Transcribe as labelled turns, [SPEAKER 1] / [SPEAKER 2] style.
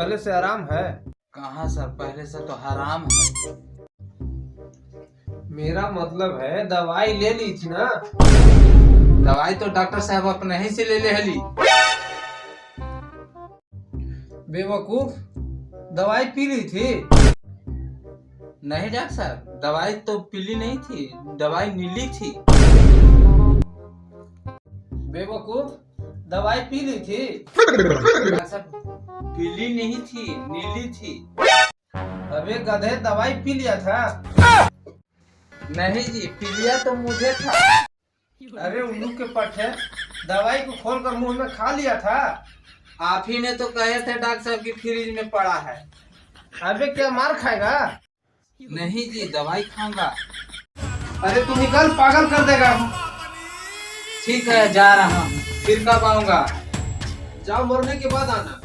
[SPEAKER 1] पहले से आराम है?
[SPEAKER 2] कहाँ सर, पहले से तो हराम है।
[SPEAKER 1] मेरा मतलब है दवाई ले ली थी ना?
[SPEAKER 2] दवाई तो डॉक्टर साहब अपने ही से ले ले हली।
[SPEAKER 1] बेवकूफ, दवाई पी ली थी?
[SPEAKER 2] नहीं डॉक्टर साहब, दवाई तो पीली नहीं थी, दवाई नीली थी।
[SPEAKER 1] बेवकूफ, दवाई पी ली थी?
[SPEAKER 2] डॉक्टर साहब, पीली नहीं थी, नीली थी।
[SPEAKER 1] अबे गधे, दवाई पी लिया था?
[SPEAKER 2] नहीं जी, पीलिया तो मुझे था।
[SPEAKER 1] अरे उल्लू के पट्टे, दवाई को खोलकर मुंह में खा लिया था?
[SPEAKER 2] आप ही ने तो कहे थे डॉक्टर साहब की फ्रिज में पड़ा है।
[SPEAKER 1] अबे क्या मार खाएगा?
[SPEAKER 2] नहीं जी, दवाई खाऊंगा।
[SPEAKER 1] अरे तू निकल, पागल कर देगा।
[SPEAKER 2] ठीक है, जा रहा हूँ, फिर कब आऊंगा?
[SPEAKER 1] जाओ, मरने के बाद आना।